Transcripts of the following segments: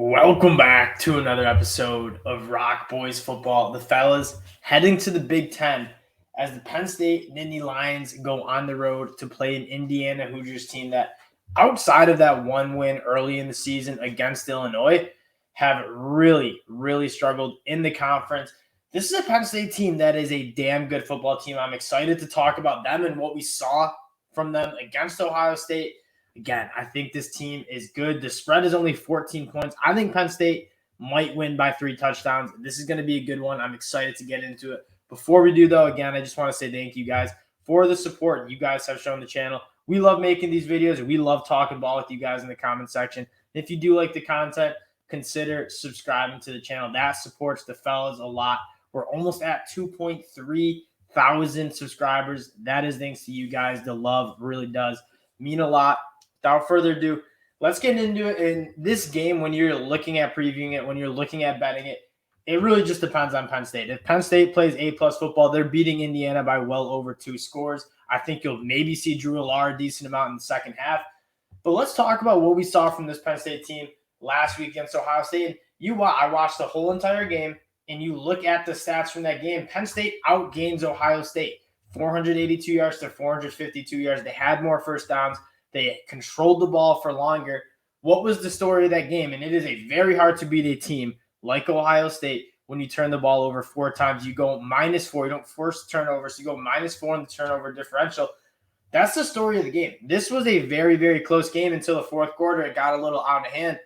Welcome back to another episode of ROC Boys football. The fellas heading to the Big Ten as the Penn State Nittany Lions go on the road to play an Indiana Hoosiers team that, outside of that one win early in the season against Illinois, have really struggled in the conference. This is a Penn State team that is a damn good football team. I'm excited to talk about them and what we saw from them against Ohio State. Again, I think this team is good. The spread is only 14 points. I think Penn State might win by 3 touchdowns. This is going to be a good one. I'm excited to get into it. Before we do, though, again, I just want to say thank you guys for the support you guys have shown the channel. We love making these videos, and we love talking ball with you guys in the comment section. If you do like the content, consider subscribing to the channel. That supports the fellas a lot. We're almost at 2.3 thousand subscribers. That is thanks to you guys. The love really does mean a lot. Without further ado, let's get into it. In this game, when you're looking at previewing it, when you're looking at betting it, it really just depends on Penn State. If Penn State plays A-plus football, they're beating Indiana by well over 2 scores. I think you'll maybe see Drew Allar a decent amount in the second half. But let's talk about what we saw from this Penn State team last week against Ohio State. I watched the whole entire game, and you look at the stats from that game. Penn State outgains Ohio State, 482 yards to 452 yards. They had more first downs. They controlled the ball for longer. What was the story of that game? And it is a very hard to beat a team like Ohio State when you turn the ball over 4 times. You go -4. You don't force turnovers. So you go -4 in the turnover differential. That's the story of the game. This was a very close game until the fourth quarter. It got a little out of hand.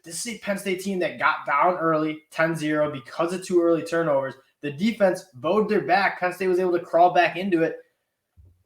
This is a Penn State team that got down early, 10-0, because of 2 early turnovers. The defense bowed their back. Penn State was able to crawl back into it.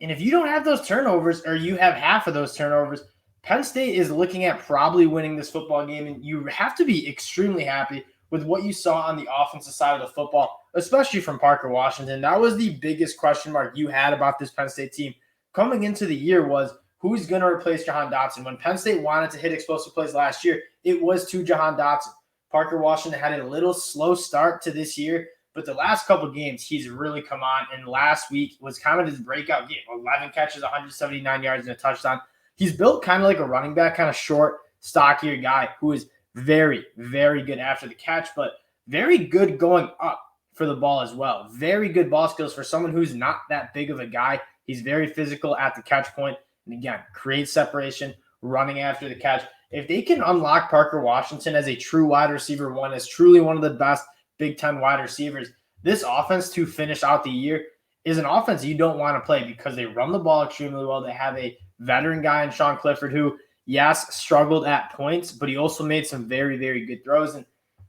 And if you don't have those turnovers, or you have half of those turnovers, Penn State is looking at probably winning this football game. And you have to be extremely happy with what you saw on the offensive side of the football, especially from Parker Washington. That was the biggest question mark you had about this Penn State team coming into the year, was who's going to replace Jahan Dotson. When Penn State wanted to hit explosive plays last year, it was to Jahan Dotson. Parker Washington had a little slow start to this year, but the last couple of games, he's really come on. And last week was kind of his breakout game. 11 catches, 179 yards, and a touchdown. He's built kind of like a running back, kind of short, stockier guy who is very good after the catch, but very good going up for the ball as well. Very good ball skills for someone who's not that big of a guy. He's very physical at the catch point. And again, creates separation, running after the catch. If they can unlock Parker Washington as a true wide receiver one, as truly one of the best Big Ten wide receivers, this offense to finish out the year is an offense you don't want to play, because they run the ball extremely well. They have a veteran guy in Sean Clifford who, yes, struggled at points, but he also made some very good throws. And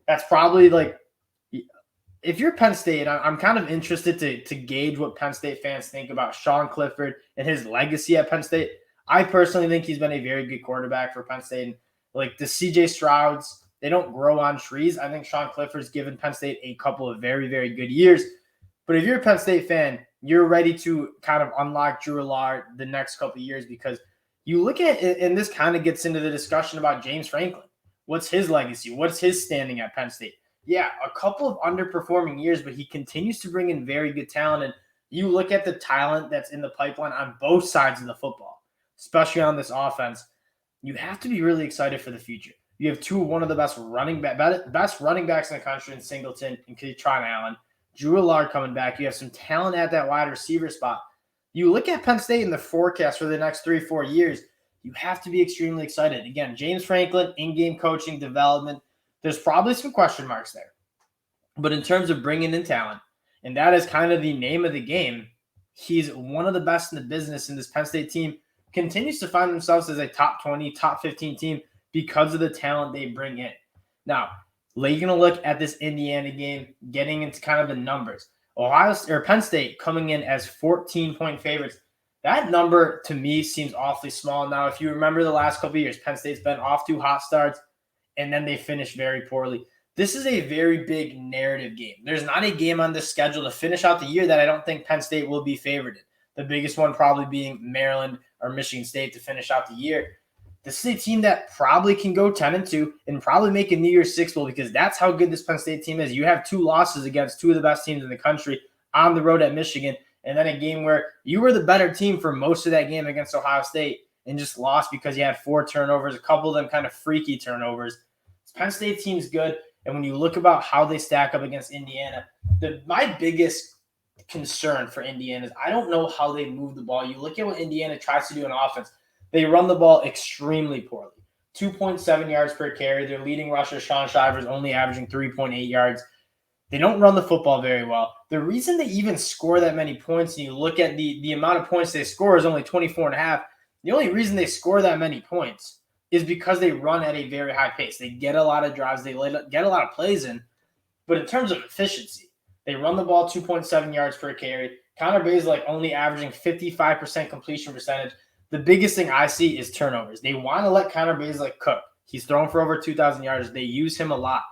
that's probably, like, if you're Penn State, I'm kind of interested to gauge what Penn State fans think about Sean Clifford and his legacy at Penn State. I personally think he's been a very good quarterback for Penn State. And like the C.J. Strouds, they don't grow on trees. I think Sean Clifford's given Penn State a couple of very good years. But if you're a Penn State fan, you're ready to kind of unlock Drew Allar the next couple of years, because you look at it, and this kind of gets into the discussion about James Franklin. What's his legacy? What's his standing at Penn State? Yeah, a couple of underperforming years, but he continues to bring in very good talent. And you look at the talent that's in the pipeline on both sides of the football, especially on this offense. You have to be really excited for the future. You have one of the best running backs in the country in Singleton and Kaytron Allen. Drew Allar coming back. You have some talent at that wide receiver spot. You look at Penn State in the forecast for the next 3-4 years, you have to be extremely excited. Again, James Franklin, in-game coaching, development, there's probably some question marks there. But in terms of bringing in talent, and that is kind of the name of the game, he's one of the best in the business, and this Penn State team continues to find themselves as a top 20, top 15 team because of the talent they bring in. Now, you're going to look at this Indiana game, getting into kind of the numbers. Penn State coming in as 14-point favorites. That number, to me, seems awfully small. Now, if you remember the last couple of years, Penn State's been off to hot starts, and then they finish very poorly. This is a very big narrative game. There's not a game on this schedule to finish out the year that I don't think Penn State will be favored in. The biggest one probably being Maryland or Michigan State to finish out the year. This is a team that probably can go 10-2 and probably make a New Year's Six Bowl, because that's how good this Penn State team is. You have 2 losses against 2 of the best teams in the country on the road at Michigan, and then a game where you were the better team for most of that game against Ohio State and just lost because you had 4 turnovers, a couple of them kind of freaky turnovers. Penn State team's good, and when you look about how they stack up against Indiana, my biggest concern for Indiana is I don't know how they move the ball. You look at what Indiana tries to do in offense. They run the ball extremely poorly. 2.7 yards per carry. Their leading rusher, Sean Shivers, only averaging 3.8 yards. They don't run the football very well. The reason they even score that many points, and you look at the amount of points they score is only 24.5. The only reason they score that many points is because they run at a very high pace. They get a lot of drives. They get a lot of plays in. But in terms of efficiency, they run the ball 2.7 yards per carry. Connor Bazelak only averaging 55% completion percentage. The biggest thing I see is turnovers. They want to let Connor Bazelak cook. He's thrown for over 2,000 yards. They use him a lot.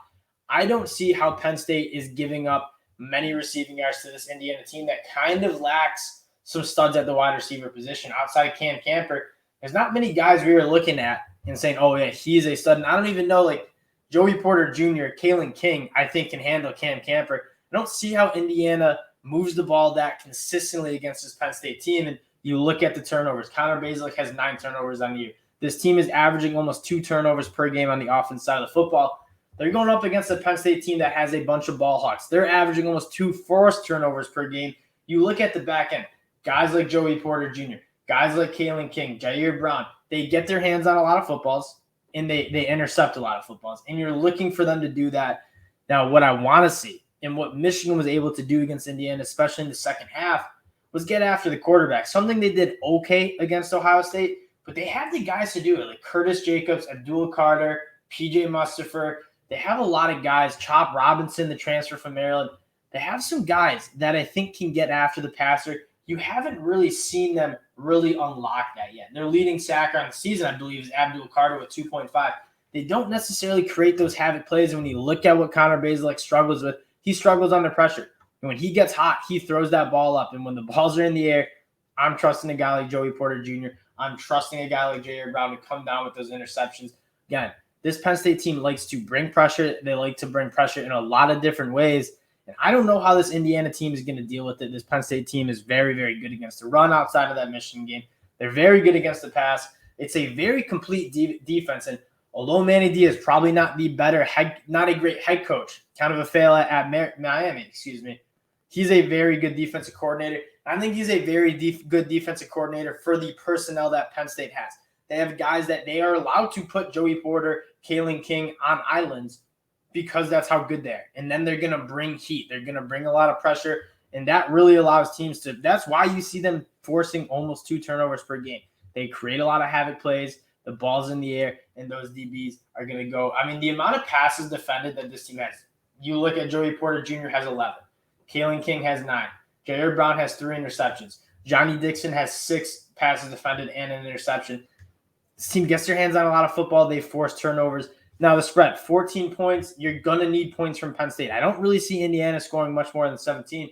I don't see how Penn State is giving up many receiving yards to this Indiana team that kind of lacks some studs at the wide receiver position. Outside of Cam Camper, there's not many guys we are looking at and saying, oh, yeah, he's a stud. And I don't even know, like, Joey Porter Jr., Kalen King, I think, can handle Cam Camper. I don't see how Indiana moves the ball that consistently against this Penn State team. And you look at the turnovers. Connor Bazelak has 9 turnovers on the year. This team is averaging almost 2 turnovers per game on the offense side of the football. They're going up against a Penn State team that has a bunch of ball hawks. They're averaging almost 2 forced turnovers per game. You look at the back end, guys like Joey Porter Jr., guys like Kalen King, Jair Brown, they get their hands on a lot of footballs, and they intercept a lot of footballs. And you're looking for them to do that. Now, what I want to see, and what Michigan was able to do against Indiana, especially in the second half, was get after the quarterback. Something they did okay against Ohio State, but they have the guys to do it, like Curtis Jacobs, Abdul Carter, P.J. Mustafer. They have a lot of guys, Chop Robinson, the transfer from Maryland. They have some guys that I think can get after the passer. You haven't really seen them really unlock that yet. Their leading sacker on the season, I believe, is Abdul Carter with 2.5. They don't necessarily create those havoc plays. And when you look at what Connor Bazelak struggles with, he struggles under pressure. And when he gets hot, he throws that ball up. And when the balls are in the air, I'm trusting a guy like Joey Porter Jr. I'm trusting a guy like Jair Brown to come down with those interceptions. Again, this Penn State team likes to bring pressure. They like to bring pressure in a lot of different ways. And I don't know how this Indiana team is going to deal with it. This Penn State team is very, very good against the run outside of that Michigan game. They're very good against the pass. It's a very complete defense. And although Manny Diaz probably not not a great head coach, kind of a fail at Miami, he's a very good defensive coordinator. I think he's a very good defensive coordinator for the personnel that Penn State has. They have guys that they are allowed to put Joey Porter, Kalen King on islands because that's how good they are. And then they're going to bring heat. They're going to bring a lot of pressure, and that really allows teams to – that's why you see them forcing almost 2 turnovers per game. They create a lot of havoc plays. The ball's in the air, and those DBs are going to go – I mean, the amount of passes defended that this team has, you look at Joey Porter Jr. has 11. Kalen King has 9. Jair Brown has 3 interceptions. Johnny Dixon has 6 passes defended and an interception. This team gets their hands on a lot of football. They force turnovers. Now the spread, 14 points. You're going to need points from Penn State. I don't really see Indiana scoring much more than 17.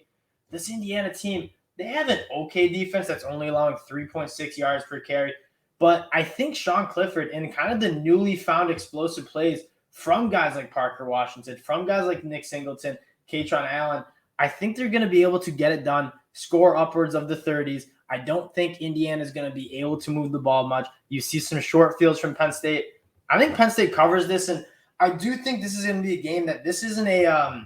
This Indiana team, they have an okay defense that's only allowing 3.6 yards per carry. But I think Sean Clifford and kind of the newly found explosive plays from guys like Parker Washington, from guys like Nick Singleton, Katron Allen, I think they're going to be able to get it done, score upwards of the 30s. I don't think Indiana is going to be able to move the ball much. You see some short fields from Penn State. I think Penn State covers this, and I do think this is going to be a game that this isn't a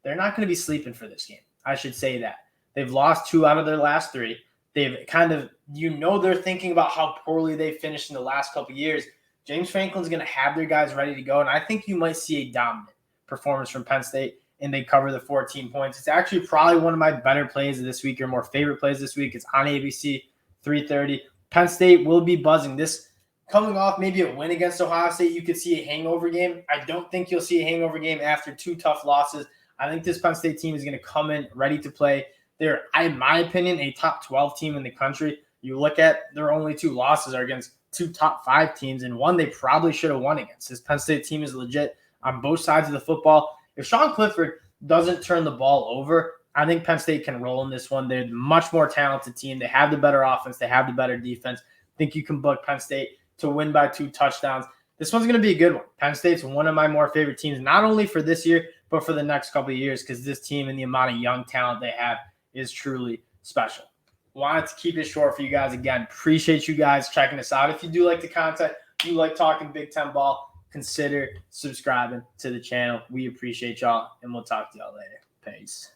they're not going to be sleeping for this game. I should say that. They've lost 2 out of their last 3. They've kind of, they're thinking about how poorly they finished in the last couple of years. James Franklin's going to have their guys ready to go, and I think you might see a dominant performance from Penn State, and they cover the 14 points. It's actually probably one of my better plays of this week, or more favorite plays this week. It's on ABC, 3:30. Penn State will be buzzing. This coming off maybe a win against Ohio State, you could see a hangover game. I don't think you'll see a hangover game after 2 tough losses. I think this Penn State team is going to come in ready to play. They're, in my opinion, a top 12 team in the country. You look at their only 2 losses are against 2 top 5 teams, and one they probably should have won against. This Penn State team is legit on both sides of the football. If Sean Clifford doesn't turn the ball over, I think Penn State can roll in this one. They're a much more talented team. They have the better offense. They have the better defense. I think you can book Penn State to win by 2 touchdowns. This one's going to be a good one. Penn State's one of my more favorite teams, not only for this year, but for the next couple of years, because this team and the amount of young talent they have is truly special. Wanted to keep it short for you guys. Again, appreciate you guys checking us out. If you do like the content, you like talking Big Ten ball, consider subscribing to the channel. We appreciate y'all, and we'll talk to y'all later. Peace.